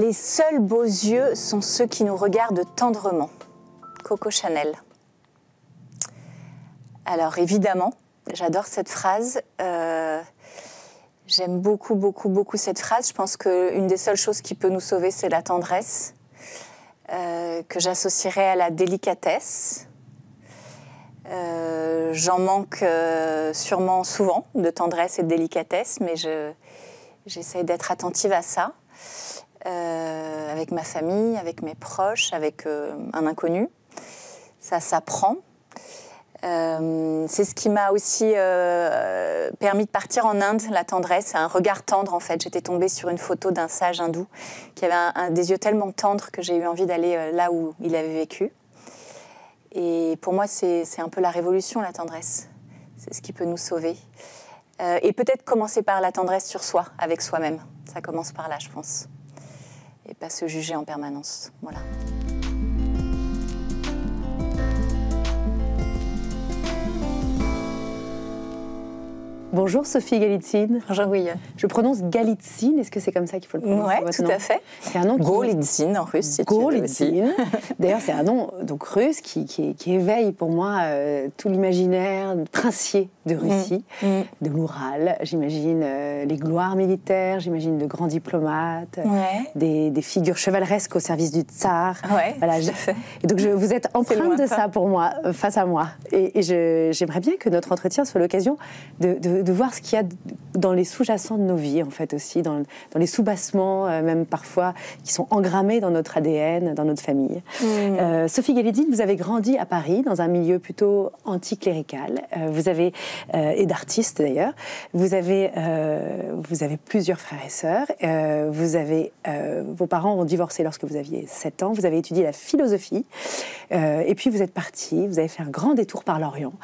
Les seuls beaux yeux sont ceux qui nous regardent tendrement. Coco Chanel. Alors évidemment, j'adore cette phrase. J'aime beaucoup, beaucoup, beaucoup cette phrase. Je pense qu'une des seules choses qui peut nous sauver, c'est la tendresse, que j'associerais à la délicatesse. J'en manque sûrement souvent de tendresse et de délicatesse, mais j'essaie d'être attentive à ça, avec ma famille, avec mes proches, avec un inconnu. Ça s'apprend. C'est ce qui m'a aussi permis de partir en Inde, la tendresse, un regard tendre en fait. J'étais tombée sur une photo d'un sage hindou qui avait des yeux tellement tendres que j'ai eu envie d'aller là où il avait vécu. Et pour moi, c'est un peu la révolution, la tendresse. C'est ce qui peut nous sauver. Et peut-être commencer par la tendresse sur soi, avec soi-même. Ça commence par là, je pense. Et pas se juger en permanence. Voilà. Bonjour Sophie Galitzine. Bonjour Guyane. Je prononce Galitzine, est-ce que c'est comme ça qu'il faut le prononcer? Oui, tout à fait. C'est un nom Golitzine en russe, si Golitzine. D'ailleurs, c'est un nom donc, russe qui éveille pour moi tout l'imaginaire princier de Russie, de l'Oural. J'imagine les gloires militaires, j'imagine de grands diplomates, des figures chevaleresques au service du tsar. Voilà, et donc vous êtes empreinte de ça pour moi, face à moi. Et j'aimerais bien que notre entretien soit l'occasion de voir ce qu'il y a dans les sous-jacents de nos vies, en fait, aussi, dans les sous-bassements, même parfois, qui sont engrammés dans notre ADN, dans notre famille. Sophie Galitzine, vous avez grandi à Paris, dans un milieu plutôt anticlérical. Vous avez, et d'artistes d'ailleurs, vous avez plusieurs frères et sœurs. Vos parents ont divorcé lorsque vous aviez 7 ans. Vous avez étudié la philosophie. Et puis vous êtes partie, vous avez fait un grand détour par l'Orient.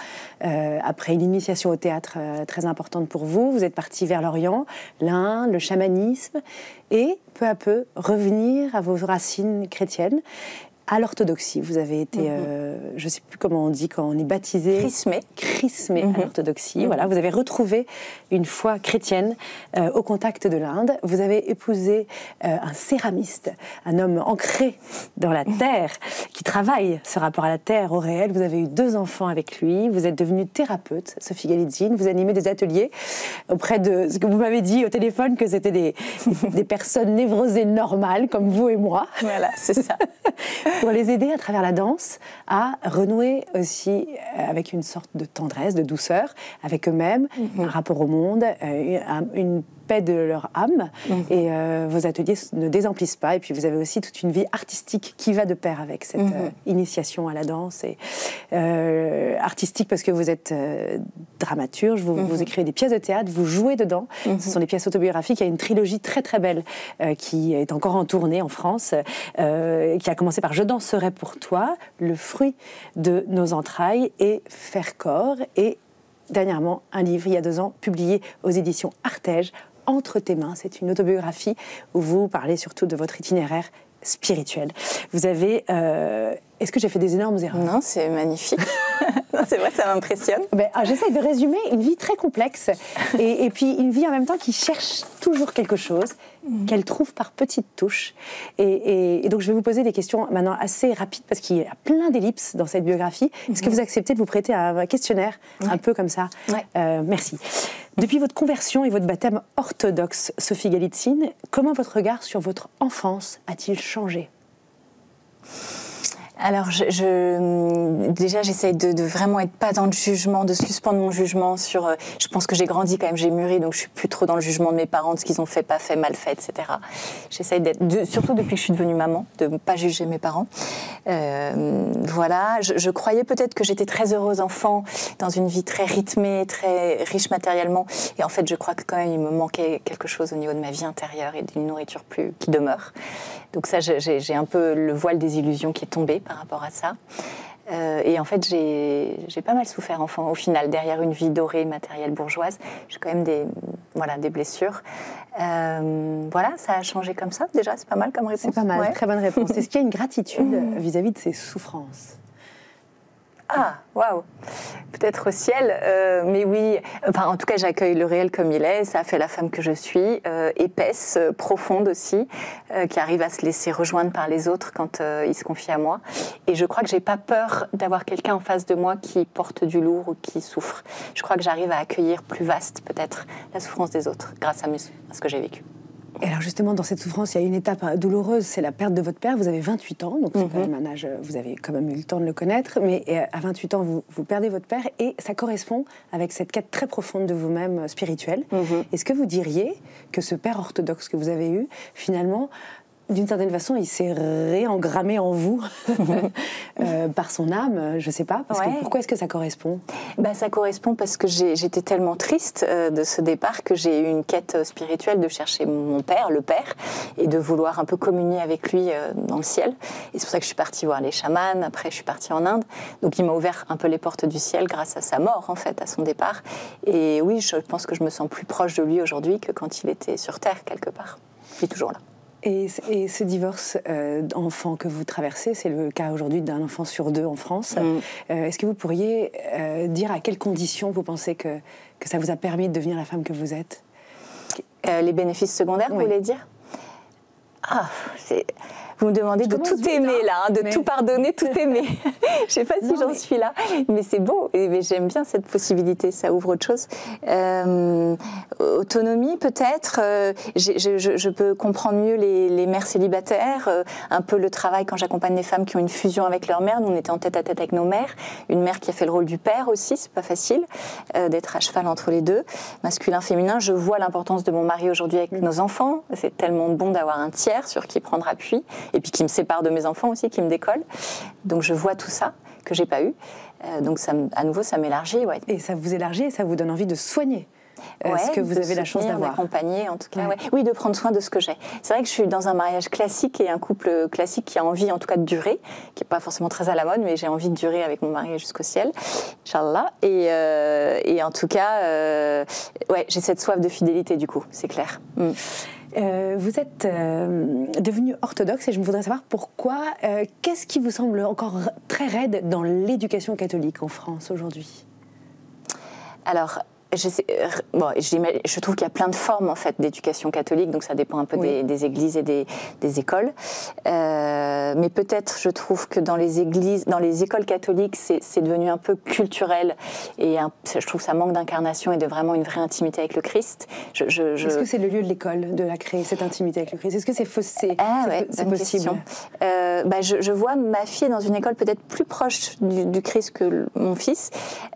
Après une initiation au théâtre très importante pour vous, vous êtes partie vers l'Orient, l'Inde, le chamanisme, et peu à peu revenir à vos racines chrétiennes, à l'orthodoxie. Vous avez été, je ne sais plus comment on dit quand on est baptisé. Chrismé à l'orthodoxie. Voilà, vous avez retrouvé une foi chrétienne au contact de l'Inde. Vous avez épousé un céramiste, un homme ancré dans la terre, qui travaille ce rapport à la terre, au réel. Vous avez eu 2 enfants avec lui. Vous êtes devenue thérapeute, Sophie Galitzine. Vous animez des ateliers auprès de ce que vous m'avez dit au téléphone, que c'était des personnes névrosées normales, comme vous et moi. Voilà, c'est ça. Pour les aider à travers la danse à renouer aussi avec une sorte de tendresse, de douceur avec eux-mêmes, un rapport au monde, une paix de leur âme. Et vos ateliers ne désemplissent pas. Et puis vous avez aussi toute une vie artistique qui va de pair avec cette initiation à la danse. Et artistique parce que vous êtes dramaturge, vous écrivez des pièces de théâtre, vous jouez dedans. Ce sont des pièces autobiographiques. Il y a une trilogie très très belle qui est encore en tournée en France, qui a commencé par Je danserai pour toi, Le fruit de nos entrailles et Faire corps. Et dernièrement, un livre, il y a 2 ans, publié aux éditions Artege, Entre tes mains. C'est une autobiographie où vous parlez surtout de votre itinéraire spirituel. Vous avez... Est-ce que j'ai fait des énormes erreurs? Non, c'est magnifique. C'est vrai, ça m'impressionne. J'essaie de résumer une vie très complexe et puis une vie en même temps qui cherche toujours quelque chose, qu'elle trouve par petites touches. Et donc je vais vous poser des questions maintenant assez rapides parce qu'il y a plein d'ellipses dans cette biographie. Est-ce que vous acceptez de vous prêter à un questionnaire un peu comme ça? Merci. Depuis votre conversion et votre baptême orthodoxe, Sophie Galitzine, comment votre regard sur votre enfance a-t-il changé? Alors, déjà, j'essaye de vraiment être pas dans le jugement, de suspendre mon jugement sur... je pense que j'ai grandi quand même, j'ai mûri, donc je suis plus trop dans le jugement de mes parents, de ce qu'ils ont fait, pas fait, mal fait, etc. J'essaye d'être... surtout depuis que je suis devenue maman, de ne pas juger mes parents. Voilà, je croyais peut-être que j'étais très heureuse enfant, dans une vie très rythmée, très riche matériellement. Et en fait, je crois que quand même, il me manquait quelque chose au niveau de ma vie intérieure et d'une nourriture qui demeure. Donc ça, j'ai un peu le voile des illusions qui est tombé par rapport à ça. Et en fait, j'ai pas mal souffert enfant. Au final, derrière une vie dorée, matérielle, bourgeoise, j'ai quand même des blessures. Voilà, ça a changé comme ça. Déjà, c'est pas mal comme réponse. C'est pas mal, très bonne réponse. Est-ce qu'il y a une gratitude vis-à-vis de ces souffrances? Ah, waouh. Peut-être au ciel, mais oui. Enfin, en tout cas, j'accueille le réel comme il est. Ça a fait la femme que je suis, épaisse, profonde aussi, qui arrive à se laisser rejoindre par les autres quand ils se confient à moi. Et je crois que j'ai pas peur d'avoir quelqu'un en face de moi qui porte du lourd ou qui souffre. Je crois que j'arrive à accueillir plus vaste, peut-être, la souffrance des autres, grâce à ce que j'ai vécu. Et alors justement, dans cette souffrance, il y a une étape douloureuse, c'est la perte de votre père. Vous avez 28 ans, donc c'est quand même un âge, vous avez quand même eu le temps de le connaître, mais à 28 ans, vous perdez votre père et ça correspond avec cette quête très profonde de vous-même spirituelle. Est-ce que vous diriez que ce père orthodoxe que vous avez eu, finalement, d'une certaine façon, il s'est réengrammé en vous par son âme, je ne sais pas, parce que pourquoi est-ce que ça correspond ? Ça correspond parce que j'étais tellement triste de ce départ que j'ai eu une quête spirituelle de chercher mon père, le père, et de vouloir un peu communier avec lui dans le ciel. Et c'est pour ça que je suis partie voir les chamans, après je suis partie en Inde. Donc il m'a ouvert un peu les portes du ciel grâce à sa mort, en fait, à son départ. Et oui, je pense que je me sens plus proche de lui aujourd'hui que quand il était sur Terre, quelque part. Il est toujours là. Et ce divorce d'enfant que vous traversez, c'est le cas aujourd'hui d'un enfant sur 2 en France. Est-ce que vous pourriez dire à quelles conditions vous pensez que ça vous a permis de devenir la femme que vous êtes ? Les bénéfices secondaires, vous voulez dire ? Vous me demandez de tout aimer là, de tout pardonner, tout aimer. Je ne sais pas si j'en suis là, mais c'est beau. Et j'aime bien cette possibilité, ça ouvre autre chose. Autonomie peut-être. Je peux comprendre mieux les mères célibataires, un peu le travail quand j'accompagne les femmes qui ont une fusion avec leur mère. Nous, on était en tête à tête avec nos mères. Une mère qui a fait le rôle du père aussi, c'est pas facile d'être à cheval entre les deux, masculin, féminin. Je vois l'importance de mon mari aujourd'hui avec nos enfants. C'est tellement bon d'avoir un tiers sur qui prendre appui. Et puis qui me sépare de mes enfants aussi, qui me décolle. Donc je vois tout ça que j'ai pas eu. Donc ça, à nouveau, ça m'élargit. Ouais. Et ça vous élargit et ça vous donne envie de soigner ce que vous avez la chance d'avoir. D'accompagner, en tout cas. Oui, de prendre soin de ce que j'ai. C'est vrai que je suis dans un mariage classique et un couple classique qui a envie, en tout cas, de durer, qui n'est pas forcément très à la mode, mais j'ai envie de durer avec mon mari jusqu'au ciel, Inch'Allah. Et en tout cas, j'ai cette soif de fidélité, du coup, c'est clair. Vous êtes devenu orthodoxe et je voudrais savoir pourquoi. Qu'est-ce qui vous semble encore très raide dans l'éducation catholique en France aujourd'hui ? Alors, je trouve qu'il y a plein de formes en fait d'éducation catholique, donc ça dépend un peu des églises et des écoles. Mais peut-être, je trouve que dans les écoles catholiques, c'est devenu un peu culturel et je trouve que ça manque d'incarnation et de vraiment une vraie intimité avec le Christ. Est-ce que c'est le lieu de l'école de la créer cette intimité avec le Christ ? Est-ce que c'est possible ? Je vois ma fille dans une école peut-être plus proche du Christ que mon fils,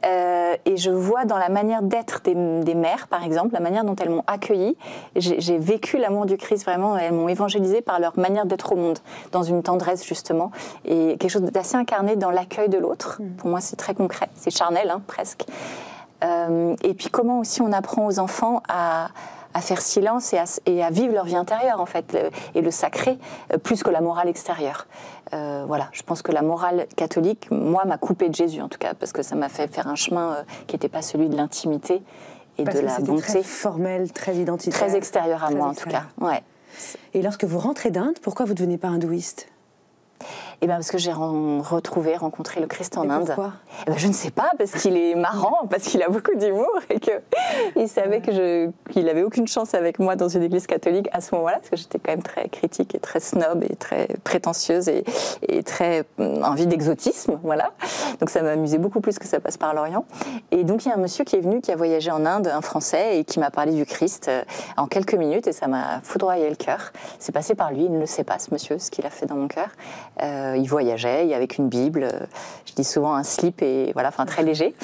et je vois dans la manière d'être des mères, par exemple, la manière dont elles m'ont accueillie. J'ai vécu l'amour du Christ, vraiment. Elles m'ont évangélisée par leur manière d'être au monde, dans une tendresse, justement, et quelque chose d'assez incarné dans l'accueil de l'autre. Pour moi, c'est très concret, c'est charnel, presque. Et puis, comment aussi on apprend aux enfants à faire silence et à vivre leur vie intérieure, en fait, et le sacré, plus que la morale extérieure. Je pense que la morale catholique, moi, m'a coupée de Jésus, en tout cas, parce que ça m'a fait faire un chemin qui n'était pas celui de l'intimité et de la bonté. Très formel, très identitaire. Très extérieur à moi, en tout cas. Ouais. Et lorsque vous rentrez d'Inde, pourquoi vous ne devenez pas hindouiste ? Parce que j'ai rencontré le Christ en Inde. Pourquoi ? Je ne sais pas, parce qu'il est marrant, parce qu'il a beaucoup d'humour et qu'il savait qu'il n'avait aucune chance avec moi dans une église catholique à ce moment-là, parce que j'étais quand même très critique et très snob et très prétentieuse et très envie d'exotisme, voilà. Donc ça m'amusait beaucoup plus que ça passe par l'Orient. Et donc il y a un monsieur qui est venu, qui a voyagé en Inde, un Français, et qui m'a parlé du Christ en quelques minutes, et ça m'a foudroyé le cœur. C'est passé par lui, il ne le sait pas, ce monsieur, ce qu'il a fait dans mon cœur. Il voyageait avec une Bible, je dis souvent un slip, et voilà, très léger.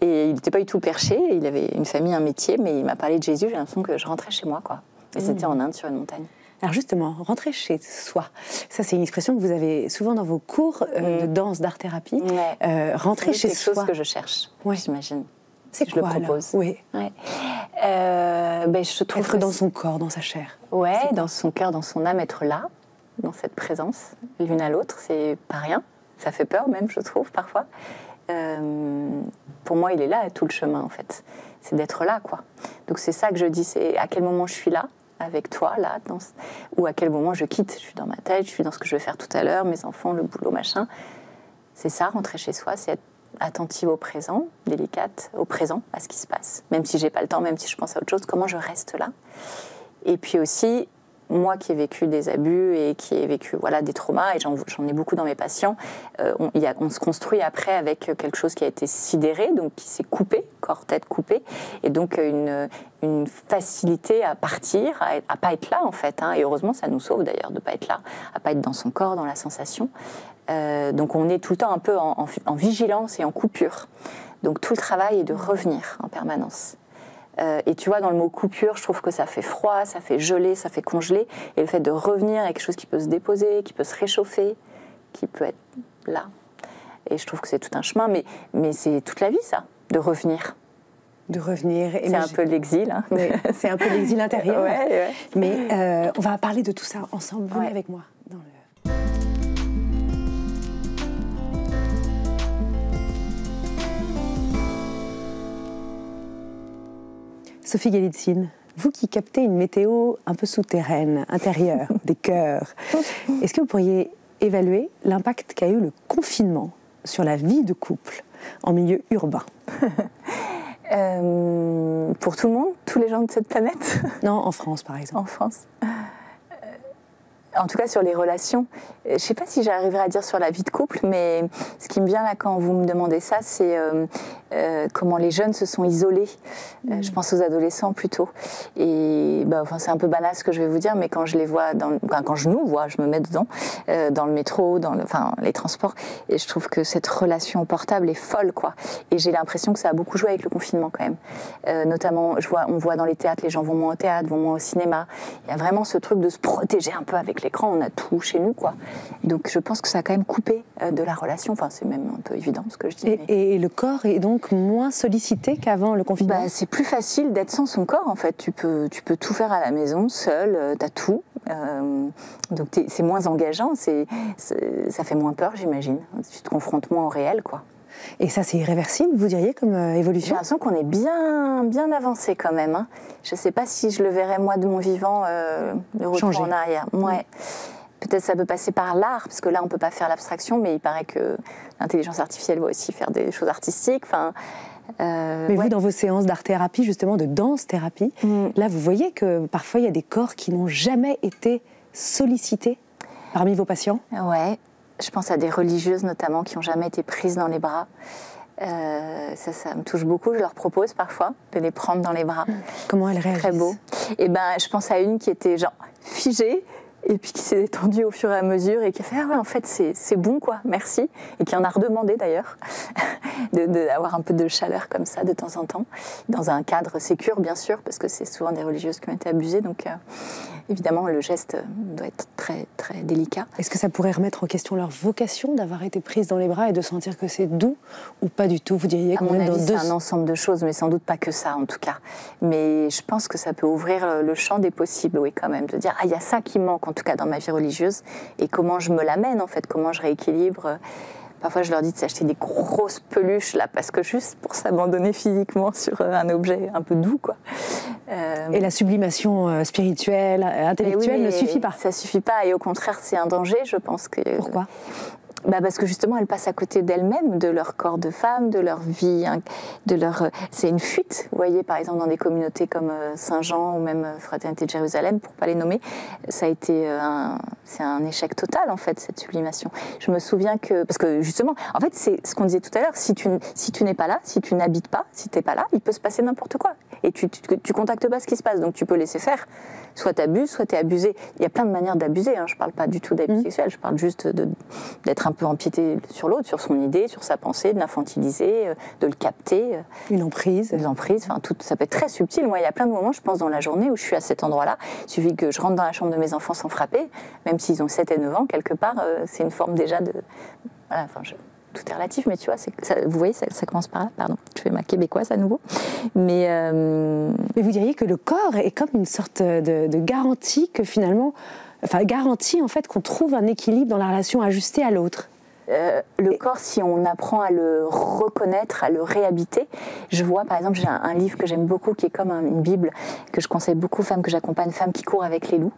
Et il n'était pas du tout perché, il avait une famille, un métier, mais il m'a parlé de Jésus, j'ai l'impression que je rentrais chez moi, quoi. Et c'était en Inde, sur une montagne. Alors justement, rentrer chez soi, ça c'est une expression que vous avez souvent dans vos cours de danse, d'art-thérapie. Rentrer chez soi. C'est quelque chose que je cherche, j'imagine. C'est quoi, je le propose. Oui. Je trouve être dans son corps, dans sa chair. Ouais, dans son cœur, dans son âme, être là, dans cette présence, l'une à l'autre, c'est pas rien. Ça fait peur même, je trouve, parfois. Pour moi, il est là, tout le chemin, en fait. C'est d'être là, quoi. Donc c'est ça que je dis, c'est à quel moment je suis là, avec toi, là, ou à quel moment je quitte. Je suis dans ma tête, je suis dans ce que je vais faire tout à l'heure, mes enfants, le boulot, machin. C'est ça, rentrer chez soi, c'est être attentive au présent, délicate au présent, à ce qui se passe. Même si j'ai pas le temps, même si je pense à autre chose, comment je reste là. Et puis aussi, moi qui ai vécu des abus et qui ai vécu des traumas, et j'en ai beaucoup dans mes patients, on se construit après avec quelque chose qui a été sidéré, donc qui s'est coupé, corps-tête coupé, et donc une facilité à partir, à pas être là en fait. Et heureusement, ça nous sauve d'ailleurs de pas être là, à pas être dans son corps, dans la sensation. Donc on est tout le temps un peu en vigilance et en coupure. Donc tout le travail est de revenir en permanence. Et tu vois, dans le mot coupure, je trouve que ça fait froid, ça fait geler, ça fait congeler. Et le fait de revenir à quelque chose qui peut se déposer, qui peut se réchauffer, qui peut être là. Et je trouve que c'est tout un chemin, mais c'est toute la vie, ça, de revenir. De revenir. C'est un peu l'exil. Hein. Oui, c'est un peu l'exil intérieur. Ouais. Mais on va parler de tout ça ensemble. Venez avec moi dans le... Sophie Galitzine, vous qui captez une météo un peu souterraine, intérieure, des cœurs, est-ce que vous pourriez évaluer l'impact qu'a eu le confinement sur la vie de couple en milieu urbain? Pour tout le monde, tous les gens de cette planète? Non, en France par exemple. En France. En tout cas sur les relations. Je ne sais pas si j'arriverai à dire sur la vie de couple, mais ce qui me vient là quand vous me demandez ça, c'est comment les jeunes se sont isolés. Je pense aux adolescents plutôt. Et c'est un peu banal ce que je vais vous dire, mais quand je les vois, quand je nous vois, je me mets dedans, dans le métro, les transports, et je trouve que cette relation au portable est folle, quoi. Et j'ai l'impression que ça a beaucoup joué avec le confinement quand même. Notamment, on voit dans les théâtres, les gens vont moins au théâtre, vont moins au cinéma. Il y a vraiment ce truc de se protéger un peu avec l'écran, on a tout chez nous, quoi. Donc je pense que ça a quand même coupé de la relation, enfin c'est même un peu évident ce que je dis. Et le corps est donc moins sollicité qu'avant le confinement? C'est plus facile d'être sans son corps en fait, tu peux tout faire à la maison, seul, t'as tout. Donc c'est moins engageant, ça fait moins peur j'imagine, tu te confrontes moins au réel, quoi. Et ça, c'est irréversible, vous diriez, comme évolution? J'ai l'impression qu'on est bien avancé quand même. Hein. Je ne sais pas si je le verrais, moi, de mon vivant, le retour en arrière. Ouais. Peut-être ça peut passer par l'art, parce que là, on ne peut pas faire l'abstraction, mais il paraît que l'intelligence artificielle va aussi faire des choses artistiques. Enfin, mais vous, dans vos séances d'art-thérapie, justement, de danse-thérapie, là, vous voyez que parfois, il y a des corps qui n'ont jamais été sollicités parmi vos patients? Ouais. Je pense à des religieuses notamment qui n'ont jamais été prises dans les bras. Ça me touche beaucoup. Je leur propose parfois de les prendre dans les bras. Comment elles réagissent? Très beau. Et je pense à une qui était genre figée et puis qui s'est détendue au fur et à mesure et qui a fait en fait c'est bon quoi, merci, et qui en a redemandé d'ailleurs d'avoir un peu de chaleur comme ça de temps en temps dans un cadre sécure bien sûr, parce que c'est souvent des religieuses qui ont été abusées, donc évidemment le geste doit être très très délicat. Est-ce que ça pourrait remettre en question leur vocation d'avoir été prise dans les bras et de sentir que c'est doux, ou pas du tout? Vous diriez à mon avis c'est un ensemble de choses, mais sans doute pas que ça en tout cas, mais je pense que ça peut ouvrir le champ des possibles, oui, quand même, de dire il y a ça qui manque en tout cas dans ma vie religieuse, et comment je me l'amène en fait, comment je rééquilibre. Parfois je leur dis de s'acheter des grosses peluches là, parce que juste pour s'abandonner physiquement sur un objet un peu doux, quoi. Et la sublimation spirituelle, intellectuelle ne suffit pas? Ça suffit pas, et au contraire c'est un danger, je pense que... Pourquoi? Parce que justement, elles passent à côté d'elles-mêmes, de leur corps de femme, de leur vie, c'est une fuite. Vous voyez, par exemple, dans des communautés comme Saint-Jean ou même Fraternité de Jérusalem, pour pas les nommer, ça a été c'est un échec total, en fait, cette sublimation. Je me souviens que... Parce que justement, en fait, c'est ce qu'on disait tout à l'heure, si tu n'es pas là, si tu n'habites pas, si tu n'es pas là, il peut se passer n'importe quoi. Et tu contactes pas ce qui se passe, donc tu peux laisser faire. Soit tu abuses, soit tu es abusé. Il y a plein de manières d'abuser, hein. Je parle pas du tout d'abus sexuel, je parle juste d'être un peu empiété sur l'autre, sur son idée, sur sa pensée, de l'infantiliser, de le capter. Une emprise. Une emprise, enfin, ça peut être très subtil. Moi, il y a plein de moments, je pense, dans la journée où je suis à cet endroit-là. Il suffit que je rentre dans la chambre de mes enfants sans frapper, même s'ils ont 7 et 9 ans, quelque part, c'est une forme déjà de... Voilà, enfin, tout est relatif, mais tu vois, vous voyez, ça commence par là, pardon, je fais ma québécoise à nouveau. Mais vous diriez que le corps est comme une sorte de garantie que finalement... Enfin, garantie en fait qu'on trouve un équilibre dans la relation ajustée à l'autre. Le corps, si on apprend à le reconnaître, à le réhabiter, je vois par exemple, j'ai un livre que j'aime beaucoup qui est comme une Bible que je conseille beaucoup aux femmes que j'accompagne, Femmes qui courent avec les loups,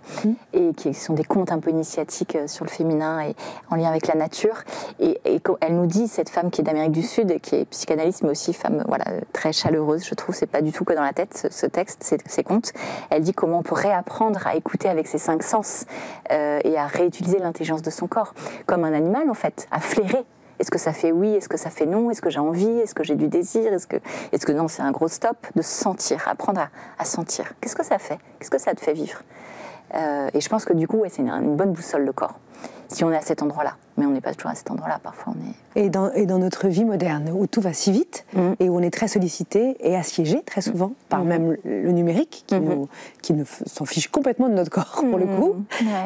et qui sont des contes un peu initiatiques sur le féminin et en lien avec la nature. Et elle nous dit, cette femme qui est d'Amérique du Sud, qui est psychanalyste, mais aussi femme très chaleureuse, je trouve, c'est pas du tout que dans la tête ce texte, ces contes. Elle dit comment on peut réapprendre à écouter avec ses 5 sens et à réutiliser l'intelligence de son corps, comme un animal en fait, à flairer. Est-ce que ça fait oui? Est-ce que ça fait non? Est-ce que j'ai envie? Est-ce que j'ai du désir? Est-ce que non, c'est un gros stop? De sentir, apprendre à sentir. Qu'est-ce que ça fait? Qu'est-ce que ça te fait vivre? Et je pense que du coup, c'est une bonne boussole, le corps, si on est à cet endroit-là. Mais on n'est pas toujours à cet endroit-là, parfois on est... Et dans notre vie moderne, où tout va si vite, et où on est très sollicité et assiégé très souvent par même le numérique, qui s'en fiche complètement de notre corps, pour le coup.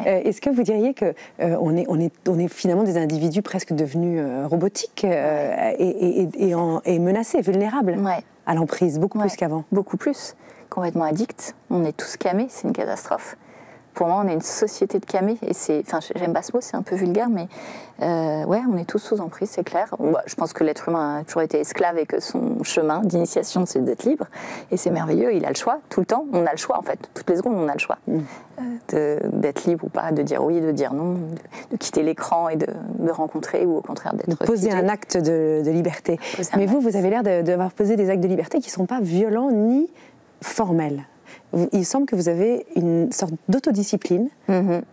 Est-ce que vous diriez qu'on est finalement des individus presque devenus robotiques et menacés, vulnérables à l'emprise, beaucoup plus qu'avant? Beaucoup plus, complètement addicts. On est tous camés, c'est une catastrophe. Pour moi, on est une société de camés, et j'aime pas ce mot, c'est un peu vulgaire, mais on est tous sous emprise, c'est clair. Je pense que l'être humain a toujours été esclave et que son chemin d'initiation, c'est d'être libre, et c'est merveilleux, il a le choix, tout le temps, on a le choix en fait, toutes les secondes on a le choix d'être libre ou pas, de dire oui, de dire non, de quitter l'écran et de rencontrer, ou au contraire d'être... De poser un acte de liberté. Mais vous avez l'air d'avoir posé des actes de liberté qui ne sont pas violents ni formels. Il semble que vous avez une sorte d'autodiscipline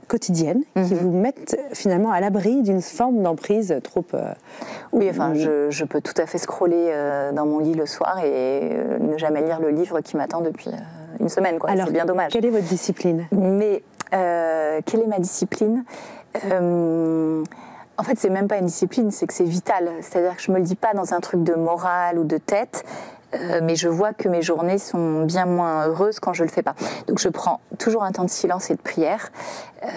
quotidienne qui vous mette finalement à l'abri d'une forme d'emprise trop... Oui, enfin, je peux tout à fait scroller dans mon lit le soir et ne jamais lire le livre qui m'attend depuis une semaine. Alors, c'est bien dommage. Quelle est votre discipline? Mais quelle est ma discipline? En fait, c'est même pas une discipline, c'est que c'est vital. C'est-à-dire que je me le dis pas dans un truc de morale ou de tête, mais je vois que mes journées sont bien moins heureuses quand je le fais pas. Donc je prends toujours un temps de silence et de prière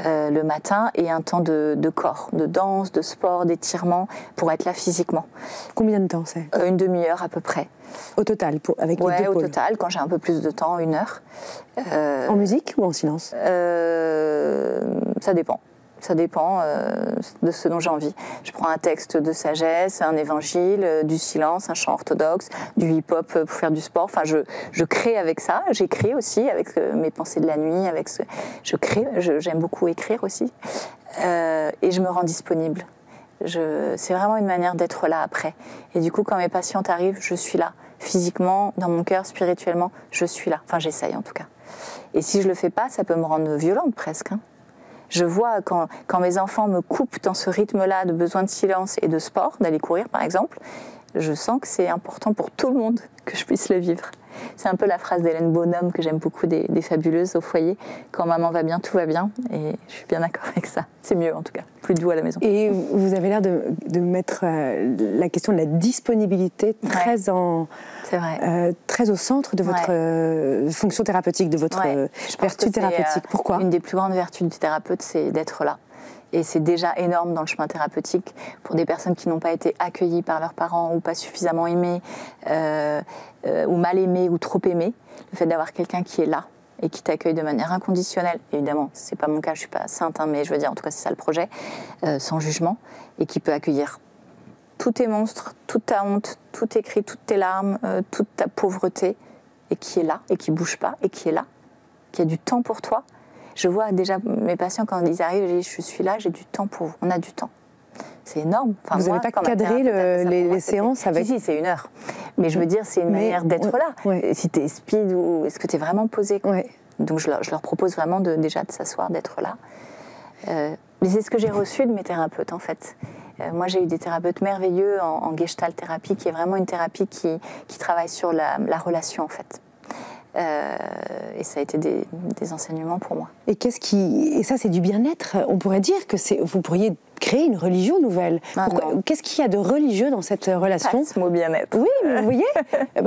le matin, et un temps de corps, de danse, de sport, d'étirement, pour être là physiquement. Combien de temps c'est? Une demi-heure à peu près. Au total, avec les deux au pôles. total, quand j'ai un peu plus de temps, 1 heure. En musique ou en silence? Ça dépend. Ça dépend de ce dont j'ai envie. Je prends un texte de sagesse, un évangile, du silence, un chant orthodoxe, du hip-hop pour faire du sport. Enfin, je crée avec ça. J'écris aussi avec mes pensées de la nuit. Je crée. J'aime beaucoup écrire aussi. Et je me rends disponible. C'est vraiment une manière d'être là après. Et du coup, quand mes patientes arrivent, je suis là. Physiquement, dans mon cœur, spirituellement, je suis là. Enfin, j'essaye en tout cas. Et si je le fais pas, ça peut me rendre violente presque. Je vois quand mes enfants me coupent dans ce rythme-là de besoin de silence et de sport, d'aller courir par exemple, je sens que c'est important pour tout le monde que je puisse le vivre. C'est un peu la phrase d'Hélène Bonhomme que j'aime beaucoup, des Fabuleuses au foyer. Quand maman va bien, tout va bien. Et je suis bien d'accord avec ça. C'est mieux en tout cas, plus doux à la maison. Et vous avez l'air de mettre la question de la disponibilité très au centre de votre fonction thérapeutique, de votre vertu thérapeutique. Pourquoi? Une des plus grandes vertus du thérapeute, c'est d'être là. Et c'est déjà énorme dans le chemin thérapeutique pour des personnes qui n'ont pas été accueillies par leurs parents ou pas suffisamment aimées, ou mal aimées ou trop aimées. Le fait d'avoir quelqu'un qui est là et qui t'accueille de manière inconditionnelle, évidemment, c'est pas mon cas, je suis pas sainte, mais je veux dire, en tout cas, c'est ça le projet, sans jugement, et qui peut accueillir tous tes monstres, toute ta honte, tous tes cris, toutes tes larmes, toute ta pauvreté, et qui est là, et qui bouge pas, et qui est là, qui a du temps pour toi. Je vois déjà mes patients, quand ils arrivent, je dis, je suis là, j'ai du temps pour vous. On a du temps. C'est énorme. Enfin, vous n'avez pas cadré les séances avec... Si, c'est 1 heure. Mais je veux dire, c'est une manière d'être là. Ouais. Si tu es speed ou est-ce que tu es vraiment posé, quoi. Ouais. Donc je leur propose vraiment déjà de s'asseoir, d'être là. Mais c'est ce que j'ai reçu de mes thérapeutes, en fait. Moi, j'ai eu des thérapeutes merveilleux en gestalt thérapie, qui est vraiment une thérapie qui travaille sur la relation, en fait. Et ça a été des enseignements pour moi. Et ça, c'est du bien-être. On pourrait dire que vous pourriez créer une religion nouvelle. Qu'est-ce qu'il y a de religieux dans cette relation? Pas ce mot bien-être. Oui, mais vous voyez,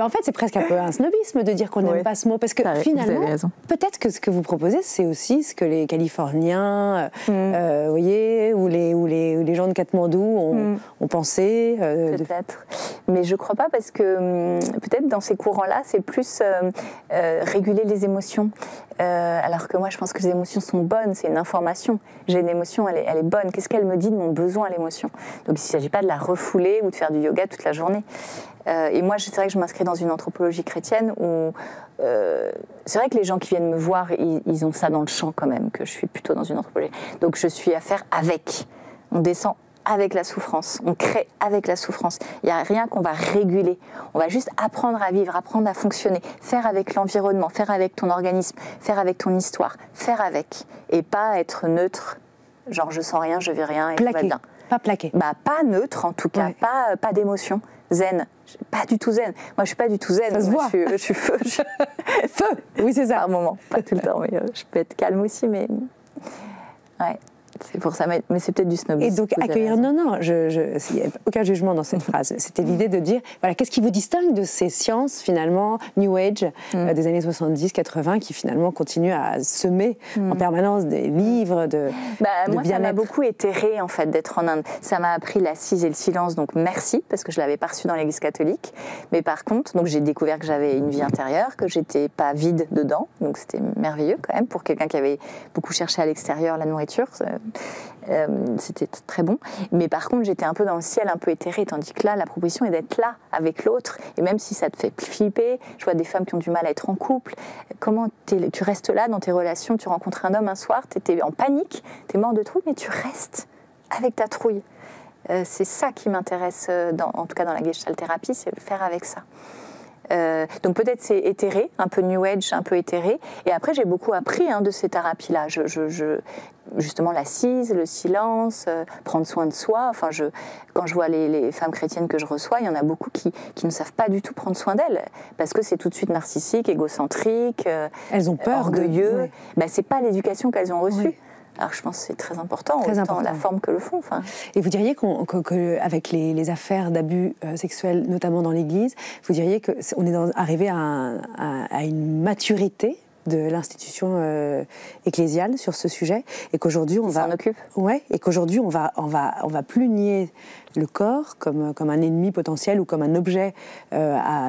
en fait, c'est presque un peu un snobisme de dire qu'on n'aime pas ce mot, parce que finalement, peut-être que ce que vous proposez, c'est aussi ce que les Californiens, vous voyez, ou les gens de Katmandou ont pensé. Peut-être, mais je crois pas, parce que peut-être dans ces courants-là, c'est plus réguler les émotions, Alors que moi, je pense que les émotions sont bonnes, c'est une information. J'ai une émotion, elle est bonne. Qu'est-ce qu'elle me dit de mon besoin, l'émotion? Donc il ne s'agit pas de la refouler ou de faire du yoga toute la journée. Et moi, c'est vrai que je m'inscris dans une anthropologie chrétienne où c'est vrai que les gens qui viennent me voir, ils ont ça dans le champ quand même, que je suis plutôt dans une anthropologie. Donc je suis à faire avec. On descend avec la souffrance, on crée avec la souffrance. Il n'y a rien qu'on va réguler. On va juste apprendre à vivre, apprendre à fonctionner, faire avec l'environnement, faire avec ton organisme, faire avec ton histoire, faire avec. Et pas être neutre, genre je sens rien, je vis rien et tout va bien. Pas plaqué. Bah, pas neutre en tout cas, pas d'émotion. Zen, pas du tout zen. Moi, je suis pas du tout zen. Ça se voit. Je suis feu. Feu, oui, c'est ça. Par moment, pas tout le temps, mais je peux être calme aussi, mais ouais. C'est pour ça, mais c'est peut-être du snobisme. Et donc accueillir, non, il n'y a aucun jugement dans cette phrase. C'était l'idée de dire, voilà, qu'est-ce qui vous distingue de ces sciences, finalement, New Age, des années 70-80, qui finalement continuent à semer en permanence des livres de moi, bien-être. ça m'a beaucoup éthéré, en fait, d'être en Inde. Ça m'a appris l'assise et le silence, donc merci, parce que je l'avais pas reçu dans l'église catholique. Mais par contre, donc j'ai découvert que j'avais une vie intérieure, que j'étais pas vide dedans, donc c'était merveilleux quand même, pour quelqu'un qui avait beaucoup cherché à l'extérieur la nourriture. C'était très bon, mais par contre j'étais un peu dans le ciel, un peu éthérée, tandis que là la proposition est d'être là avec l'autre, et même si ça te fait flipper, je vois des femmes qui ont du mal à être en couple, comment tu restes là dans tes relations, tu rencontres un homme un soir, tu étais en panique, tu es mort de trouille, mais tu restes avec ta trouille. C'est ça qui m'intéresse, en tout cas dans la Gestalt thérapie, c'est le faire avec ça. Donc peut-être c'est éthéré, un peu New Age, un peu éthéré. Et après j'ai beaucoup appris de ces thérapies-là. Justement l'assise, le silence, prendre soin de soi. Enfin, quand je vois les femmes chrétiennes que je reçois, il y en a beaucoup qui ne savent pas du tout prendre soin d'elles parce que c'est tout de suite narcissique, égocentrique, elles ont peur, orgueilleux. C'est pas l'éducation qu'elles ont reçue. Oui. Alors je pense que c'est très important, autant la forme que le fond. Enfin. Et vous diriez qu'avec les affaires d'abus sexuels, notamment dans l'Église, vous diriez qu'on est arrivé à une maturité de l'institution ecclésiale sur ce sujet, et qu'aujourd'hui on s'en occupe. Ouais, et qu'aujourd'hui on va plus nier le corps comme un ennemi potentiel ou comme un objet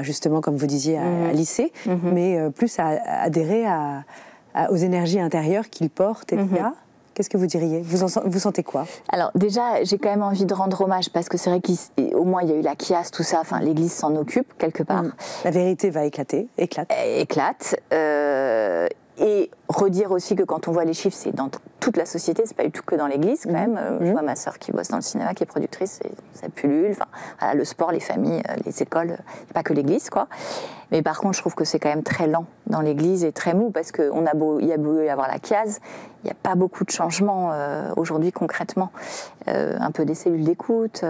justement, comme vous disiez, à lisser, mais plus à adhérer aux énergies intérieures qu'il porte, etc. Qu'est-ce que vous diriez? Vous sentez quoi? Alors déjà, j'ai quand même envie de rendre hommage parce que c'est vrai qu'au moins il y a eu la chiasse, tout ça. Enfin, l'Église s'en occupe quelque part. La vérité va éclate. Et redire aussi que quand on voit les chiffres, c'est dans toute la société, c'est pas du tout que dans l'Église quand même. Je vois ma sœur qui bosse dans le cinéma, qui est productrice, et ça pullule. Enfin, voilà, le sport, les familles, les écoles, il n'y a pas que l'Église, quoi. Mais par contre, je trouve que c'est quand même très lent dans l'Église et très mou parce qu'il y a beau y avoir la case, il n'y a pas beaucoup de changements aujourd'hui concrètement. Un peu des cellules d'écoute,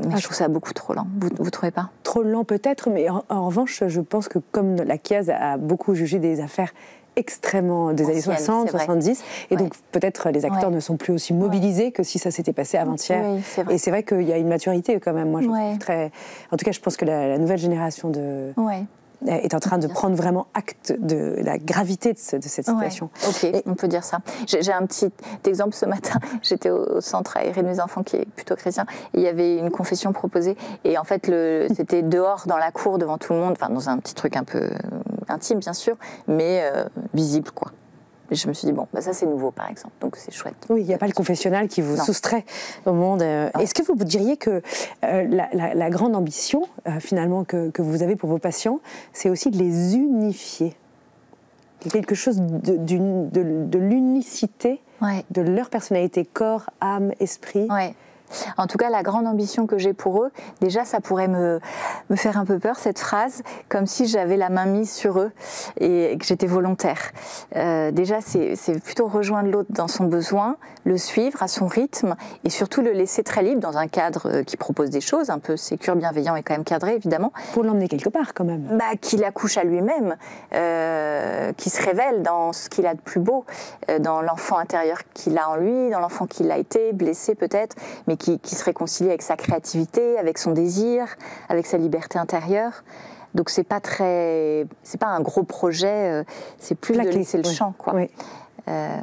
mais je trouve ça beaucoup trop lent. Vous trouvez pas? Trop lent peut-être, mais en revanche, je pense que comme la case a beaucoup jugé des affaires extrêmement des années 60, 70, et donc peut-être les acteurs ne sont plus aussi mobilisés que si ça s'était passé avant-hier. Oui, et c'est vrai qu'il y a une maturité quand même. Moi, je trouve très... En tout cas, je pense que la nouvelle génération est en train de prendre vraiment acte de la gravité de cette situation. On peut dire ça. J'ai un petit exemple ce matin. J'étais au centre aéré de mes enfants qui est plutôt chrétien. Et il y avait une confession proposée. Et en fait, c'était dehors dans la cour devant tout le monde, enfin dans un petit truc un peu intime bien sûr, mais visible quoi. Et je me suis dit, ça c'est nouveau par exemple, donc c'est chouette. Oui, il n'y a pas le confessionnal qui vous soustrait au monde. Est-ce que vous diriez que la grande ambition finalement que vous avez pour vos patients, c'est aussi de les unifier? Il y a quelque chose de l'unicité de leur personnalité, corps, âme, esprit. En tout cas, la grande ambition que j'ai pour eux, déjà, ça pourrait me faire un peu peur, cette phrase, comme si j'avais la main mise sur eux et que j'étais volontaire. Déjà, c'est plutôt rejoindre l'autre dans son besoin, le suivre à son rythme et surtout le laisser très libre dans un cadre qui propose des choses, un peu sécure, bienveillant et quand même cadré, évidemment. Pour l'emmener quelque part, quand même. Qu'il accouche à lui-même, qu'il se révèle dans ce qu'il a de plus beau, dans l'enfant intérieur qu'il a en lui, dans l'enfant qu'il a été, blessé peut-être, mais qui se réconcilie avec sa créativité, avec son désir, avec sa liberté intérieure. Donc c'est pas un gros projet, c'est plus de laisser le champ, quoi.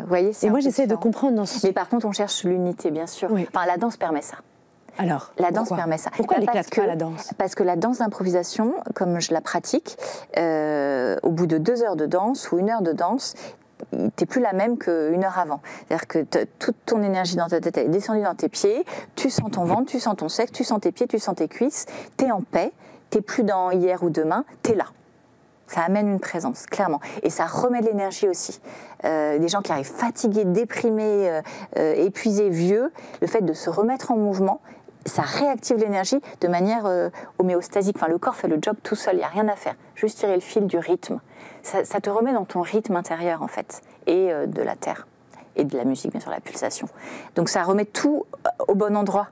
Voyez, et moi j'essaie de comprendre. Mais par contre, on cherche l'unité, bien sûr. Enfin, la danse permet ça. Alors, la danse permet ça. Pourquoi elle n'éclate pas la danse? Parce que la danse d'improvisation, comme je la pratique, au bout de 2 heures de danse ou 1 heure de danse, t'es plus la même qu'une heure avant. C'est-à-dire que toute ton énergie dans ta tête elle est descendue dans tes pieds, tu sens ton ventre, tu sens ton sexe, tu sens tes pieds, tu sens tes cuisses, t'es en paix, t'es plus dans hier ou demain, t'es là. Ça amène une présence, clairement. Et ça remet de l'énergie aussi. Des gens qui arrivent fatigués, déprimés, épuisés, vieux, le fait de se remettre en mouvement, ça réactive l'énergie de manière homéostasique. Enfin, le corps fait le job tout seul, il n'y a rien à faire. Juste tirer le fil du rythme. Ça te remet dans ton rythme intérieur, en fait, et de la terre, et de la musique, bien sûr, la pulsation. Donc ça remet tout au bon endroit.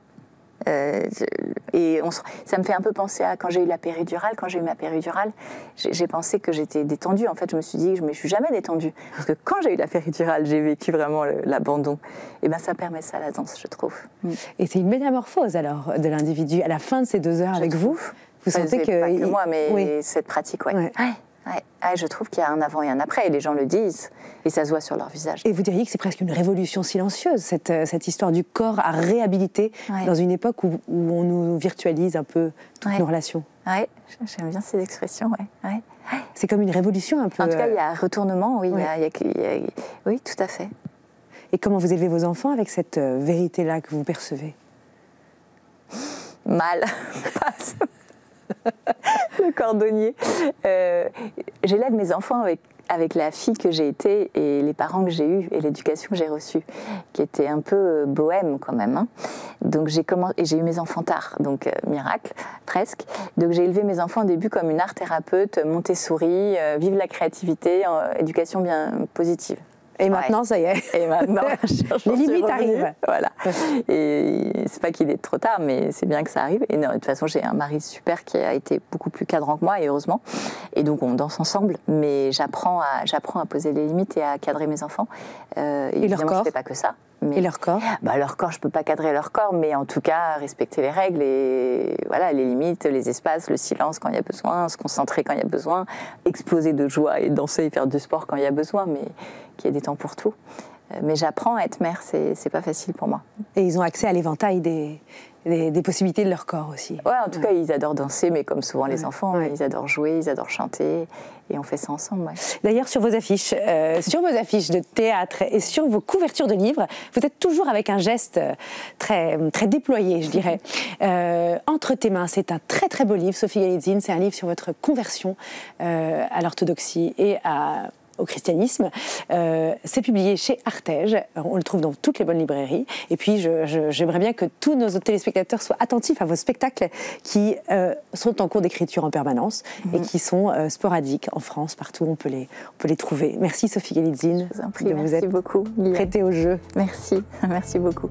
Et ça me fait un peu penser à quand j'ai eu la péridurale. Quand j'ai eu ma péridurale, j'ai pensé que j'étais détendue. En fait, je me suis dit, mais je suis jamais détendue. Parce que quand j'ai eu la péridurale, j'ai vécu vraiment l'abandon. Et bien, ça permet ça, la danse, je trouve. Et c'est une métamorphose, alors, de l'individu. À la fin de ces 2 heures avec vous sentez que... Pas que moi, mais cette pratique, ouais. Je trouve qu'il y a un avant et un après, et les gens le disent, et ça se voit sur leur visage. Et vous diriez que c'est presque une révolution silencieuse, cette histoire du corps à réhabiliter dans une époque où on nous virtualise un peu toutes nos relations. Oui, j'aime bien ces expressions, C'est comme une révolution un peu... En tout cas, il y a un retournement, oui, oui, tout à fait. Et comment vous élevez vos enfants avec cette vérité-là que vous percevez? Mal. Le cordonnier. J'élève mes enfants avec la fille que j'ai été et les parents que j'ai eus et l'éducation que j'ai reçue, qui était un peu bohème quand même. Hein. Donc j'ai eu mes enfants tard, donc miracle, presque. Donc j'ai élevé mes enfants au début comme une art thérapeute, Montessori, vive la créativité, éducation bien positive. Et maintenant, ça y est. Et maintenant, les limites arrivent. Voilà. Et c'est pas qu'il est trop tard, mais c'est bien que ça arrive. Et non, de toute façon, j'ai un mari super qui a été beaucoup plus cadrant que moi, et heureusement. Et donc, on danse ensemble. Mais j'apprends à poser les limites et à cadrer mes enfants. Et leur corps? Je fais pas que ça. Mais, et leur corps? Leur corps, je peux pas cadrer leur corps, mais en tout cas, respecter les règles et voilà, les limites, les espaces, le silence quand il y a besoin, se concentrer quand il y a besoin, exploser de joie et danser et faire du sport quand il y a besoin, mais qu'il y ait des temps pour tout. Mais j'apprends à être mère, c'est pas facile pour moi. Et ils ont accès à l'éventail des possibilités de leur corps aussi. Ouais, en tout cas, ils adorent danser, mais comme souvent les enfants, ils adorent jouer, ils adorent chanter, et on fait ça ensemble. Ouais. D'ailleurs, sur vos affiches de théâtre et sur vos couvertures de livres, vous êtes toujours avec un geste très, très déployé, je dirais. Entre tes mains, c'est un très très beau livre, Sophie Galitzine, c'est un livre sur votre conversion à l'orthodoxie et au christianisme. C'est publié chez Artege, on le trouve dans toutes les bonnes librairies. Et puis j'aimerais bien que tous nos téléspectateurs soient attentifs à vos spectacles qui sont en cours d'écriture en permanence et qui sont sporadiques en France, partout on peut les trouver. Merci Sophie Galitzine. Je vous en prie, merci beaucoup. Prêtée au jeu. Merci beaucoup.